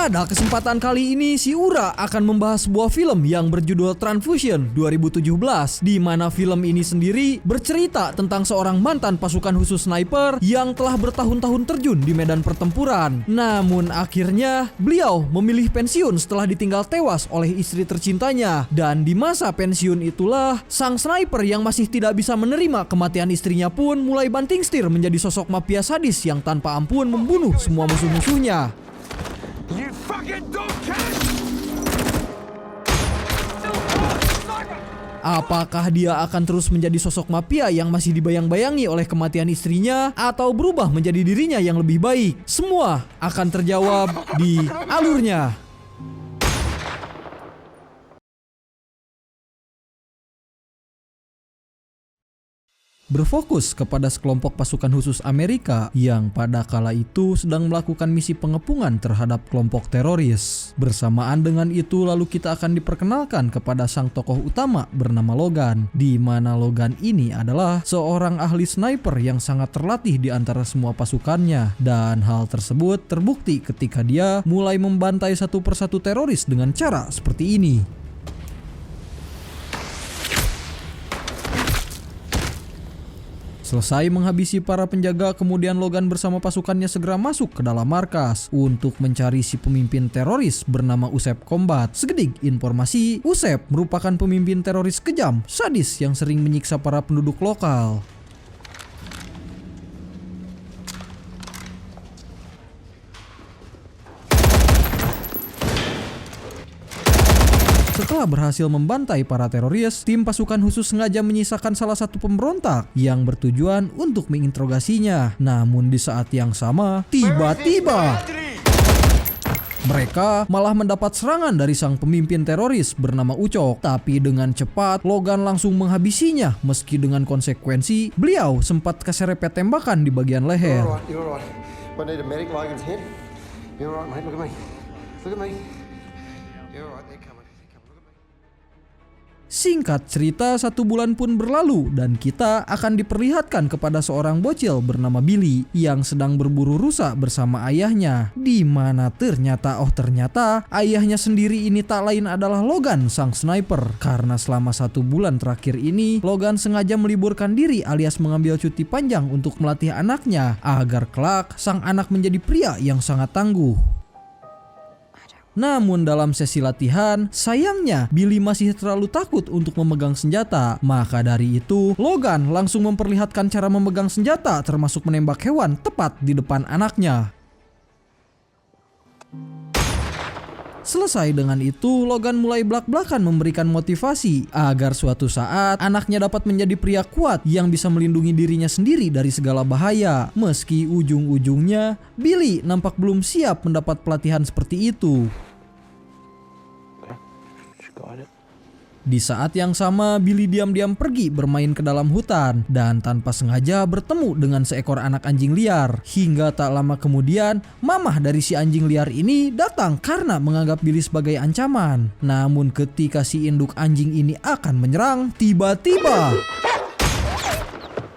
Pada kesempatan kali ini, si Ura akan membahas sebuah film yang berjudul Transfusion 2017, di mana film ini sendiri bercerita tentang seorang mantan pasukan khusus sniper yang telah bertahun-tahun terjun di medan pertempuran. Namun akhirnya beliau memilih pensiun setelah ditinggal tewas oleh istri tercintanya. Dan di masa pensiun itulah sang sniper yang masih tidak bisa menerima kematian istrinya pun mulai banting setir menjadi sosok mafia sadis yang tanpa ampun membunuh semua musuh-musuhnya. Apakah dia akan terus menjadi sosok mafia yang masih dibayang-bayangi oleh kematian istrinya, atau berubah menjadi dirinya yang lebih baik? Semua akan terjawab di alurnya. Berfokus kepada sekelompok pasukan khusus Amerika yang pada kala itu sedang melakukan misi pengepungan terhadap kelompok teroris. Bersamaan dengan itu lalu kita akan diperkenalkan kepada sang tokoh utama bernama Logan, di mana Logan ini adalah seorang ahli sniper yang sangat terlatih di antara semua pasukannya, dan hal tersebut terbukti ketika dia mulai membantai satu persatu teroris dengan cara seperti ini. Selesai menghabisi para penjaga, kemudian Logan bersama pasukannya segera masuk ke dalam markas untuk mencari si pemimpin teroris bernama Usep Combat. Segedik informasi, Usep merupakan pemimpin teroris kejam, sadis yang sering menyiksa para penduduk lokal. Setelah berhasil membantai para teroris, tim pasukan khusus sengaja menyisakan salah satu pemberontak yang bertujuan untuk menginterogasinya. Namun di saat yang sama, tiba-tiba mereka malah mendapat serangan dari sang pemimpin teroris bernama Ucok. Tapi dengan cepat, Logan langsung menghabisinya. Meski dengan konsekuensi, beliau sempat keserempet tembakan di bagian leher. Singkat cerita, 1 bulan pun berlalu dan kita akan diperlihatkan kepada seorang bocil bernama Billy yang sedang berburu rusa bersama ayahnya, di mana ternyata ayahnya sendiri ini tak lain adalah Logan sang sniper. Karena selama 1 bulan terakhir ini Logan sengaja meliburkan diri alias mengambil cuti panjang untuk melatih anaknya agar kelak sang anak menjadi pria yang sangat tangguh. Namun dalam sesi latihan, sayangnya Billy masih terlalu takut untuk memegang senjata. Maka dari itu, Logan langsung memperlihatkan cara memegang senjata termasuk menembak hewan tepat di depan anaknya. Selesai dengan itu, Logan mulai blak-blakan memberikan motivasi agar suatu saat anaknya dapat menjadi pria kuat yang bisa melindungi dirinya sendiri dari segala bahaya. Meski ujung-ujungnya, Billy nampak belum siap mendapat pelatihan seperti itu. Di saat yang sama, Billy diam-diam pergi bermain ke dalam hutan dan tanpa sengaja bertemu dengan seekor anak anjing liar. Hingga tak lama kemudian, mamah dari si anjing liar ini datang karena menganggap Billy sebagai ancaman. Namun ketika si induk anjing ini akan menyerang, tiba-tiba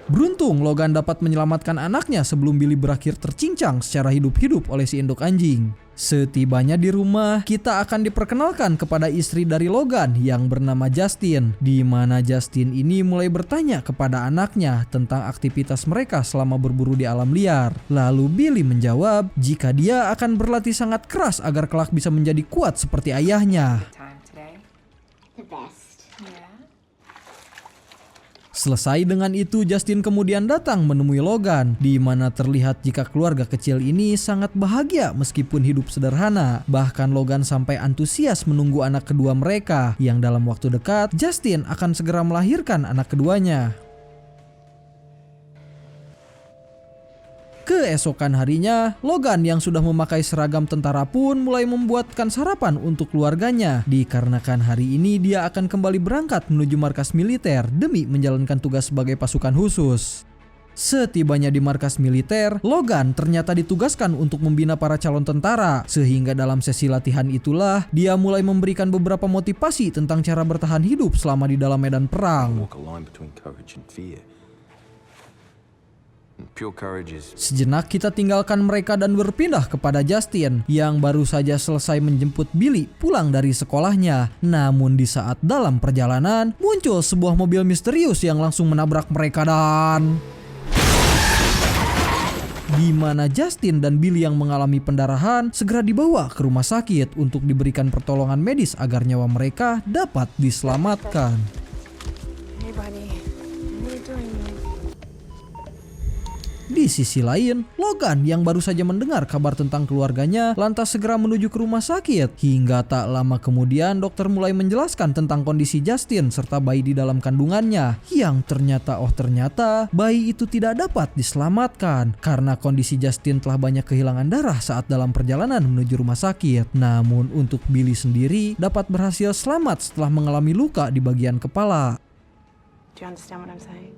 beruntung Logan dapat menyelamatkan anaknya sebelum Billy berakhir tercincang secara hidup-hidup oleh si induk anjing. Setibanya di rumah, kita akan diperkenalkan kepada istri dari Logan yang bernama Justin, di mana Justin ini mulai bertanya kepada anaknya tentang aktivitas mereka selama berburu di alam liar. Lalu Billy menjawab jika dia akan berlatih sangat keras agar kelak bisa menjadi kuat seperti ayahnya. Selesai dengan itu, Justin kemudian datang menemui Logan, di mana terlihat jika keluarga kecil ini sangat bahagia meskipun hidup sederhana. Bahkan Logan sampai antusias menunggu anak kedua mereka, yang dalam waktu dekat Justin akan segera melahirkan anak keduanya. Keesokan harinya, Logan yang sudah memakai seragam tentara pun mulai membuatkan sarapan untuk keluarganya, dikarenakan hari ini dia akan kembali berangkat menuju markas militer demi menjalankan tugas sebagai pasukan khusus. Setibanya di markas militer, Logan ternyata ditugaskan untuk membina para calon tentara, sehingga dalam sesi latihan itulah dia mulai memberikan beberapa motivasi tentang cara bertahan hidup selama di dalam medan perang. Pure courage is... Sejenak kita tinggalkan mereka dan berpindah kepada Justin yang baru saja selesai menjemput Billy pulang dari sekolahnya. Namun di saat dalam perjalanan muncul sebuah mobil misterius yang langsung menabrak mereka dan... di mana Justin dan Billy yang mengalami pendarahan segera dibawa ke rumah sakit untuk diberikan pertolongan medis agar nyawa mereka dapat diselamatkan. Hey buddy, what are you doing? Di sisi lain, Logan yang baru saja mendengar kabar tentang keluarganya lantas segera menuju ke rumah sakit. Hingga tak lama kemudian dokter mulai menjelaskan tentang kondisi Justin serta bayi di dalam kandungannya. Yang ternyata bayi itu tidak dapat diselamatkan karena kondisi Justin telah banyak kehilangan darah saat dalam perjalanan menuju rumah sakit. Namun untuk Billy sendiri dapat berhasil selamat setelah mengalami luka di bagian kepala. Do you understand what I'm saying?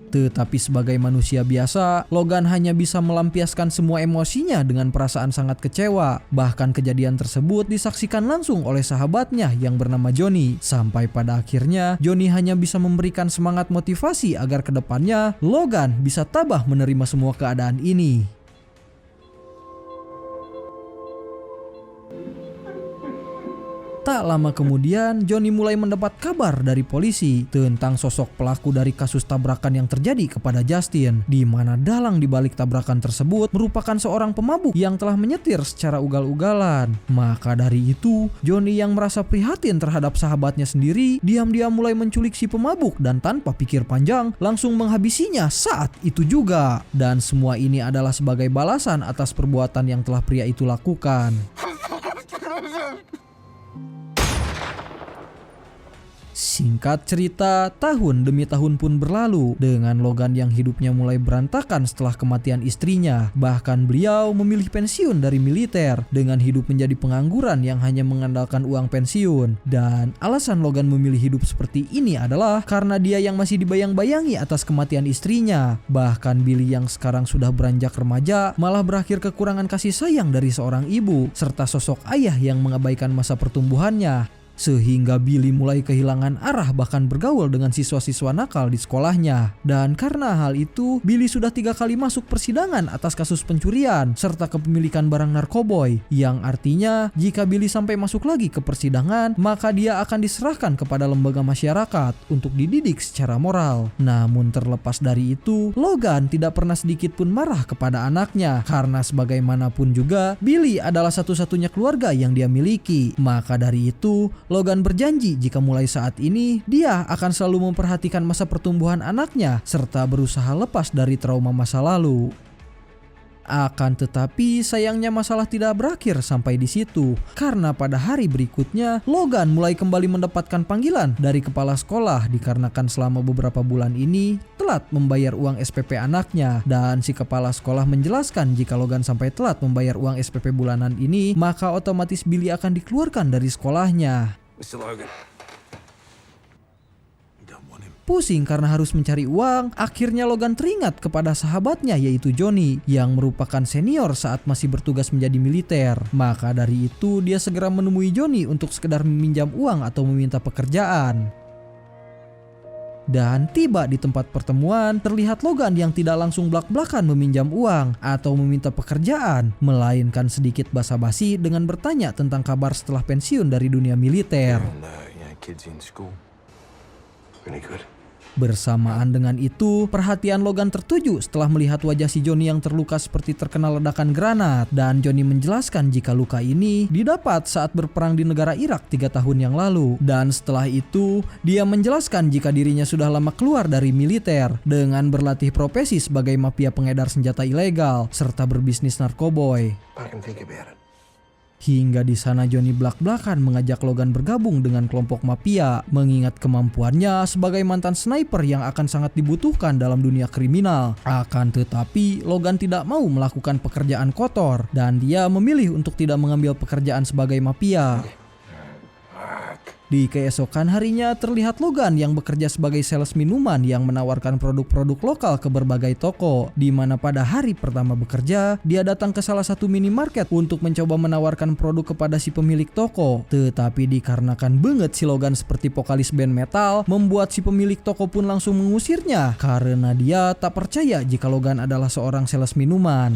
Tetapi sebagai manusia biasa, Logan hanya bisa melampiaskan semua emosinya dengan perasaan sangat kecewa. Bahkan kejadian tersebut disaksikan langsung oleh sahabatnya yang bernama Johnny. Sampai pada akhirnya, Johnny hanya bisa memberikan semangat motivasi agar kedepannya Logan bisa tabah menerima semua keadaan ini. Tak lama kemudian, Johnny mulai mendapat kabar dari polisi tentang sosok pelaku dari kasus tabrakan yang terjadi kepada Justin, di mana dalang di balik tabrakan tersebut merupakan seorang pemabuk yang telah menyetir secara ugal-ugalan. Maka dari itu, Johnny yang merasa prihatin terhadap sahabatnya sendiri, diam-diam mulai menculik si pemabuk dan tanpa pikir panjang langsung menghabisinya saat itu juga. Dan semua ini adalah sebagai balasan atas perbuatan yang telah pria itu lakukan. Singkat cerita, tahun demi tahun pun berlalu dengan Logan yang hidupnya mulai berantakan setelah kematian istrinya. Bahkan beliau memilih pensiun dari militer dengan hidup menjadi pengangguran yang hanya mengandalkan uang pensiun. Dan alasan Logan memilih hidup seperti ini adalah karena dia yang masih dibayang-bayangi atas kematian istrinya. Bahkan Billy yang sekarang sudah beranjak remaja malah berakhir kekurangan kasih sayang dari seorang ibu serta sosok ayah yang mengabaikan masa pertumbuhannya. Sehingga Billy mulai kehilangan arah bahkan bergaul dengan siswa-siswa nakal di sekolahnya. Dan karena hal itu, Billy sudah 3 kali masuk persidangan atas kasus pencurian serta kepemilikan barang narkoboy. Yang artinya, jika Billy sampai masuk lagi ke persidangan, maka dia akan diserahkan kepada lembaga masyarakat untuk dididik secara moral. Namun terlepas dari itu, Logan tidak pernah sedikit pun marah kepada anaknya. Karena sebagaimanapun juga, Billy adalah satu-satunya keluarga yang dia miliki. Maka dari itu, Logan berjanji jika mulai saat ini dia akan selalu memperhatikan masa pertumbuhan anaknya serta berusaha lepas dari trauma masa lalu. Akan tetapi sayangnya masalah tidak berakhir sampai di situ, karena pada hari berikutnya Logan mulai kembali mendapatkan panggilan dari kepala sekolah dikarenakan selama beberapa bulan ini telat membayar uang SPP anaknya. Dan si kepala sekolah menjelaskan jika Logan sampai telat membayar uang SPP bulanan ini, maka otomatis Billy akan dikeluarkan dari sekolahnya. Mr. Logan. You don't want him. Pusing karena harus mencari uang, akhirnya Logan teringat kepada sahabatnya yaitu Johnny yang merupakan senior saat masih bertugas menjadi militer. Maka dari itu dia segera menemui Johnny untuk sekedar meminjam uang atau meminta pekerjaan. Dan tiba di tempat pertemuan, terlihat Logan yang tidak langsung blak-blakan meminjam uang atau meminta pekerjaan, melainkan sedikit basa-basi dengan bertanya tentang kabar setelah pensiun dari dunia militer. Kids in school. Really good. Bersamaan dengan itu, perhatian Logan tertuju setelah melihat wajah si Johnny yang terluka seperti terkena ledakan granat. Dan Johnny menjelaskan jika luka ini didapat saat berperang di negara Irak 3 tahun yang lalu. Dan setelah itu, dia menjelaskan jika dirinya sudah lama keluar dari militer dengan berlatih profesi sebagai mafia pengedar senjata ilegal serta berbisnis narkoboy. I can think about it. Hingga di sana Johnny blak-blakan mengajak Logan bergabung dengan kelompok mafia, mengingat kemampuannya sebagai mantan sniper yang akan sangat dibutuhkan dalam dunia kriminal. Akan tetapi Logan tidak mau melakukan pekerjaan kotor dan dia memilih untuk tidak mengambil pekerjaan sebagai mafia. Di keesokan harinya terlihat Logan yang bekerja sebagai sales minuman yang menawarkan produk-produk lokal ke berbagai toko. Di mana pada hari pertama bekerja, dia datang ke salah satu minimarket untuk mencoba menawarkan produk kepada si pemilik toko. Tetapi dikarenakan banget si Logan seperti vokalis band metal, membuat si pemilik toko pun langsung mengusirnya karena dia tak percaya jika Logan adalah seorang sales minuman.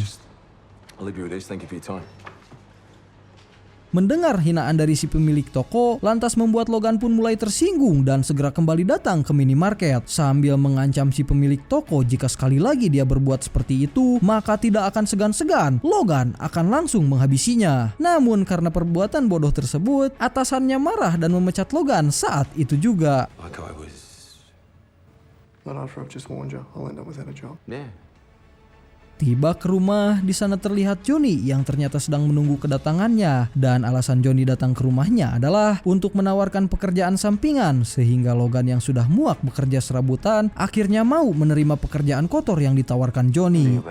I'll leave you with this. Thank you for your time. Mendengar hinaan dari si pemilik toko, lantas membuat Logan pun mulai tersinggung dan segera kembali datang ke minimarket sambil mengancam si pemilik toko jika sekali lagi dia berbuat seperti itu, maka tidak akan segan-segan Logan akan langsung menghabisinya. Namun karena perbuatan bodoh tersebut, atasannya marah dan memecat Logan saat itu juga. Like I was. Not after I've just warned you, I'll end up without a job. Yeah. Tiba ke rumah, di sana terlihat Johnny yang ternyata sedang menunggu kedatangannya, dan alasan Johnny datang ke rumahnya adalah untuk menawarkan pekerjaan sampingan, sehingga Logan yang sudah muak bekerja serabutan akhirnya mau menerima pekerjaan kotor yang ditawarkan Johnny.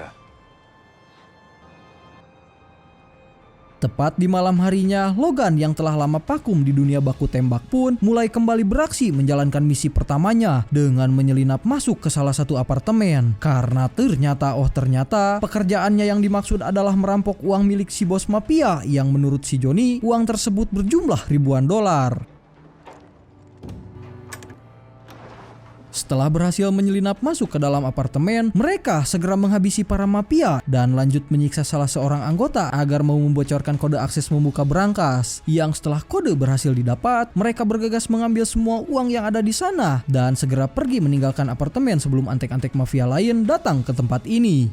Tepat di malam harinya, Logan yang telah lama vakum di dunia baku tembak pun mulai kembali beraksi menjalankan misi pertamanya dengan menyelinap masuk ke salah satu apartemen. Karena ternyata pekerjaannya yang dimaksud adalah merampok uang milik si bos mafia yang menurut si Johnny uang tersebut berjumlah ribuan dolar. Setelah berhasil menyelinap masuk ke dalam apartemen, mereka segera menghabisi para mafia dan lanjut menyiksa salah seorang anggota agar mau membocorkan kode akses membuka berangkas. Yang setelah kode berhasil didapat, mereka bergegas mengambil semua uang yang ada di sana dan segera pergi meninggalkan apartemen sebelum antek-antek mafia lain datang ke tempat ini.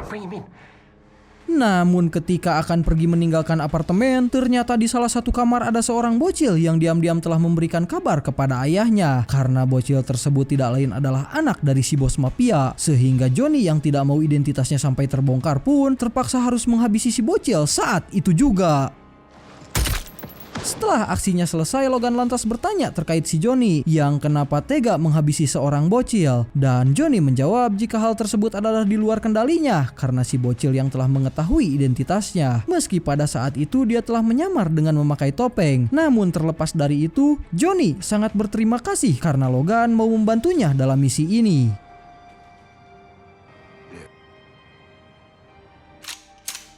Bring him in. Namun ketika akan pergi meninggalkan apartemen, ternyata di salah satu kamar ada seorang bocil yang diam-diam telah memberikan kabar kepada ayahnya. Karena bocil tersebut tidak lain adalah anak dari si bos mafia, sehingga Johnny yang tidak mau identitasnya sampai terbongkar pun terpaksa harus menghabisi si bocil saat itu juga. Setelah aksinya selesai, Logan lantas bertanya terkait si Johnny yang kenapa tega menghabisi seorang bocil. Dan Johnny menjawab jika hal tersebut adalah di luar kendalinya karena si bocil yang telah mengetahui identitasnya. Meski pada saat itu dia telah menyamar dengan memakai topeng. Namun terlepas dari itu, Johnny sangat berterima kasih karena Logan mau membantunya dalam misi ini.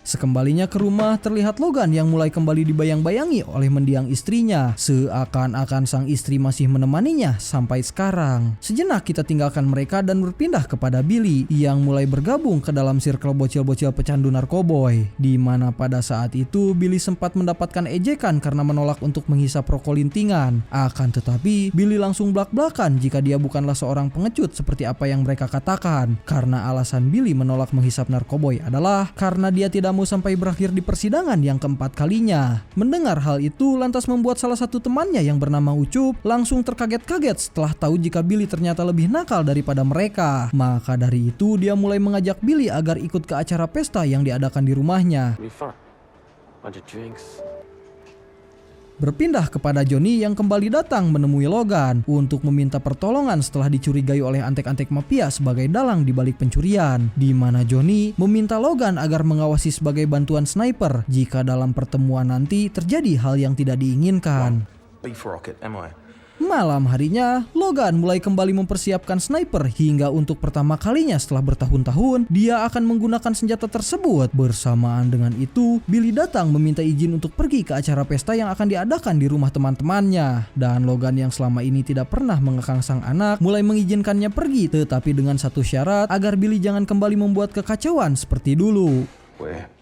Sekembalinya ke rumah, terlihat Logan yang mulai kembali dibayang-bayangi oleh mendiang istrinya. Seakan-akan sang istri masih menemaninya sampai sekarang. Sejenak kita tinggalkan mereka dan berpindah kepada Billy yang mulai bergabung ke dalam circle bocil-bocil pecandu narkoboy. Di mana pada saat itu Billy sempat mendapatkan ejekan karena menolak untuk menghisap rokok lintingan. Akan tetapi Billy langsung blak-blakan jika dia bukanlah seorang pengecut seperti apa yang mereka katakan. Karena alasan Billy menolak menghisap narkoboy adalah karena dia tidak mau sampai berakhir di persidangan yang keempat kalinya. Mendengar hal itu lantas membuat salah satu temannya yang bernama Ucup langsung terkaget-kaget setelah tahu jika Billy ternyata lebih nakal daripada mereka. Maka dari itu dia mulai mengajak Billy agar ikut ke acara pesta yang diadakan di rumahnya. Berpindah kepada Johnny yang kembali datang menemui Logan untuk meminta pertolongan setelah dicurigai oleh antek-antek mafia sebagai dalang di balik pencurian. Di mana Johnny meminta Logan agar mengawasi sebagai bantuan sniper jika dalam pertemuan nanti terjadi hal yang tidak diinginkan. Beef rocket, am I? Malam harinya, Logan mulai kembali mempersiapkan sniper hingga untuk pertama kalinya setelah bertahun-tahun dia akan menggunakan senjata tersebut. Bersamaan dengan itu, Billy datang meminta izin untuk pergi ke acara pesta yang akan diadakan di rumah teman-temannya. Dan Logan yang selama ini tidak pernah mengekang sang anak mulai mengizinkannya pergi, tetapi dengan satu syarat agar Billy jangan kembali membuat kekacauan seperti dulu. Where?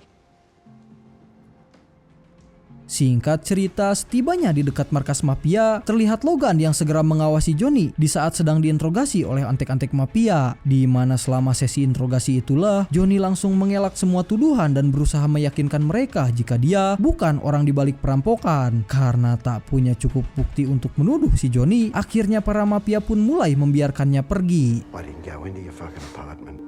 Singkat cerita, setibanya di dekat markas mafia, terlihat Logan yang segera mengawasi Johnny di saat sedang diinterogasi oleh antek-antek mafia. Di mana selama sesi interogasi itulah, Johnny langsung mengelak semua tuduhan dan berusaha meyakinkan mereka jika dia bukan orang di balik perampokan. Karena tak punya cukup bukti untuk menuduh si Johnny, akhirnya para mafia pun mulai membiarkannya pergi. I didn't go into your fucking apartment.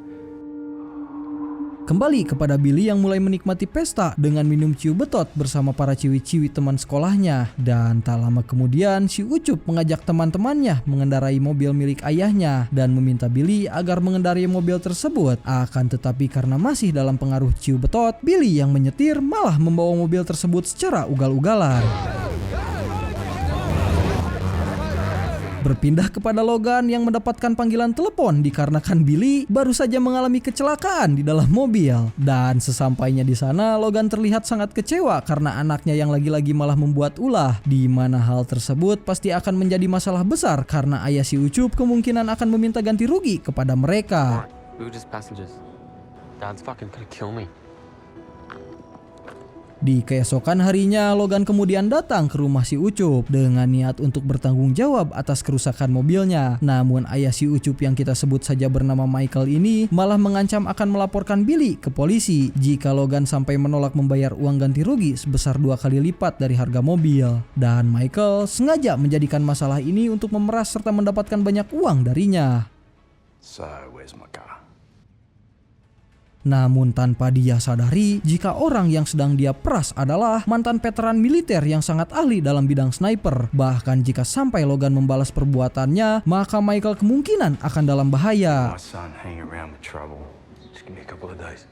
Kembali kepada Billy yang mulai menikmati pesta dengan minum ciu betot bersama para ciwi-ciwi teman sekolahnya. Dan tak lama kemudian si Ucup mengajak teman-temannya mengendarai mobil milik ayahnya dan meminta Billy agar mengendarai mobil tersebut. Akan tetapi karena masih dalam pengaruh ciu betot, Billy yang menyetir malah membawa mobil tersebut secara ugal-ugalan. Berpindah kepada Logan yang mendapatkan panggilan telepon dikarenakan Billy baru saja mengalami kecelakaan di dalam mobil. Dan sesampainya di sana, Logan terlihat sangat kecewa karena anaknya yang lagi-lagi malah membuat ulah, di mana hal tersebut pasti akan menjadi masalah besar karena ayah si Ucup kemungkinan akan meminta ganti rugi kepada mereka. We were just passengers. Dad's fucking gonna kill me. Di keesokan harinya, Logan kemudian datang ke rumah si Ucup dengan niat untuk bertanggung jawab atas kerusakan mobilnya. Namun ayah si Ucup yang kita sebut saja bernama Michael ini malah mengancam akan melaporkan Billy ke polisi jika Logan sampai menolak membayar uang ganti rugi sebesar 2 kali lipat dari harga mobil. Dan Michael sengaja menjadikan masalah ini untuk memeras serta mendapatkan banyak uang darinya. So, where's my car? Namun tanpa dia sadari, jika orang yang sedang dia peras adalah mantan veteran militer yang sangat ahli dalam bidang sniper. Bahkan jika sampai Logan membalas perbuatannya, maka Michael kemungkinan akan dalam bahaya. My son hanging around with trouble. Just give me a couple of days.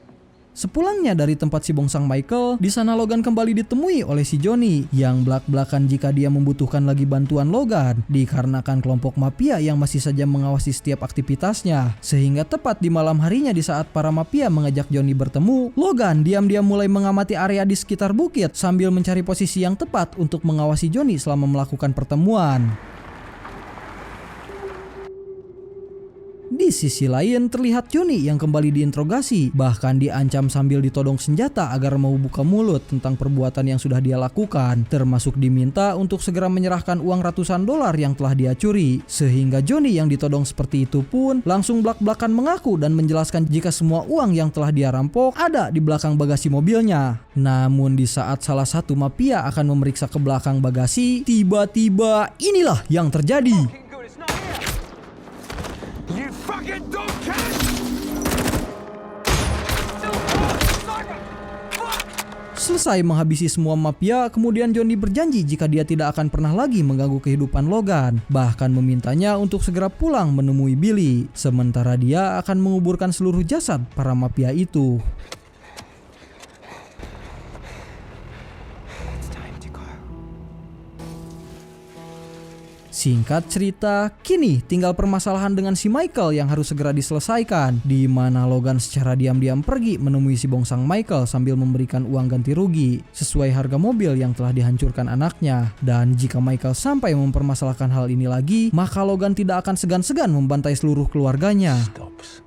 Sepulangnya dari tempat si bongsang Michael, di sana Logan kembali ditemui oleh si Johnny yang belak-belakan jika dia membutuhkan lagi bantuan Logan dikarenakan kelompok mafia yang masih saja mengawasi setiap aktivitasnya. Sehingga tepat di malam harinya di saat para mafia mengajak Johnny bertemu, Logan diam-diam mulai mengamati area di sekitar bukit sambil mencari posisi yang tepat untuk mengawasi Johnny selama melakukan pertemuan. Di sisi lain terlihat Johnny yang kembali diinterogasi, bahkan diancam sambil ditodong senjata agar mau buka mulut tentang perbuatan yang sudah dia lakukan, termasuk diminta untuk segera menyerahkan uang ratusan dolar yang telah dia curi. Sehingga Johnny yang ditodong seperti itu pun langsung blak-blakan mengaku dan menjelaskan jika semua uang yang telah dia rampok ada di belakang bagasi mobilnya. Namun di saat salah satu mafia akan memeriksa ke belakang bagasi, tiba-tiba inilah yang terjadi. You fucking dogcat! Selesai menghabisi semua mafia, kemudian Johnny berjanji jika dia tidak akan pernah lagi mengganggu kehidupan Logan, bahkan memintanya untuk segera pulang menemui Billy, sementara dia akan menguburkan seluruh jasad para mafia itu. Singkat cerita, kini tinggal permasalahan dengan si Michael yang harus segera diselesaikan, di mana Logan secara diam-diam pergi menemui si bongsang Michael sambil memberikan uang ganti rugi sesuai harga mobil yang telah dihancurkan anaknya. Dan jika Michael sampai mempermasalahkan hal ini lagi, maka Logan tidak akan segan-segan membantai seluruh keluarganya. Stops.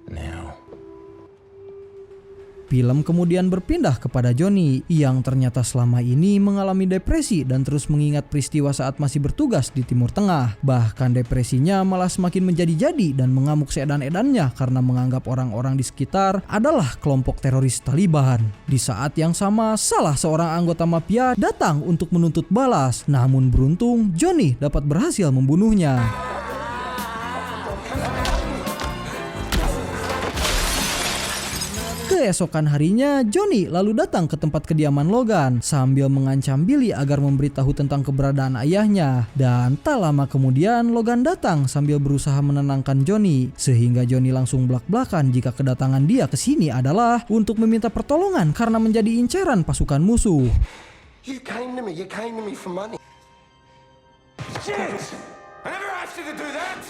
Now. Film kemudian berpindah kepada Johnny yang ternyata selama ini mengalami depresi dan terus mengingat peristiwa saat masih bertugas di Timur Tengah. Bahkan depresinya malah semakin menjadi-jadi dan mengamuk seedan-edannya karena menganggap orang-orang di sekitar adalah kelompok teroris Taliban. Di saat yang sama, salah seorang anggota mafia datang untuk menuntut balas. Namun beruntung, Johnny dapat berhasil membunuhnya. Keesokan harinya, Johnny lalu datang ke tempat kediaman Logan sambil mengancam Billy agar memberitahu tentang keberadaan ayahnya. Dan tak lama kemudian, Logan datang sambil berusaha menenangkan Johnny, sehingga Johnny langsung belak-belakan jika kedatangan dia ke sini adalah untuk meminta pertolongan karena menjadi incaran pasukan musuh. You came to me for money. Shit! I never asked you to do that!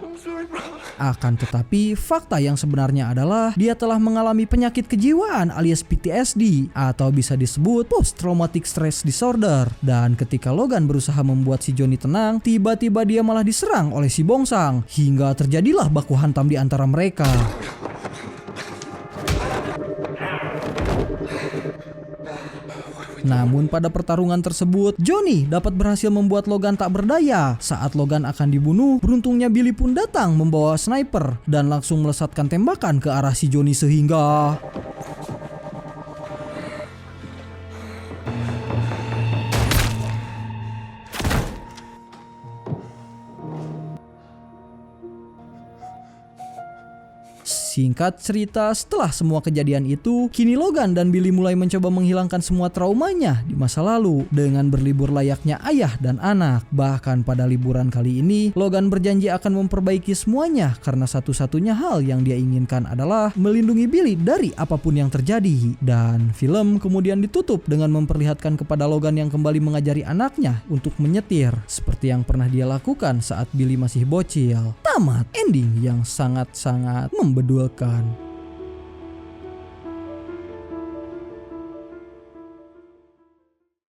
I'm sorry, brother. Akan tetapi, fakta yang sebenarnya adalah dia telah mengalami penyakit kejiwaan alias PTSD atau bisa disebut Post Traumatic Stress Disorder. Dan ketika Logan berusaha membuat si Johnny tenang, tiba-tiba dia malah diserang oleh si bongsang hingga terjadilah baku hantam di antara mereka. Namun pada pertarungan tersebut, Johnny dapat berhasil membuat Logan tak berdaya. Saat Logan akan dibunuh, beruntungnya Billy pun datang membawa sniper dan langsung melesatkan tembakan ke arah si Johnny sehingga si Singkat cerita, setelah semua kejadian itu, kini Logan dan Billy mulai mencoba menghilangkan semua traumanya di masa lalu dengan berlibur layaknya ayah dan anak. Bahkan pada liburan kali ini, Logan berjanji akan memperbaiki semuanya karena satu-satunya hal yang dia inginkan adalah melindungi Billy dari apapun yang terjadi. Dan film kemudian ditutup dengan memperlihatkan kepada Logan yang kembali mengajari anaknya untuk menyetir seperti yang pernah dia lakukan saat Billy masih bocil. Tamat ending yang sangat-sangat membedulkan.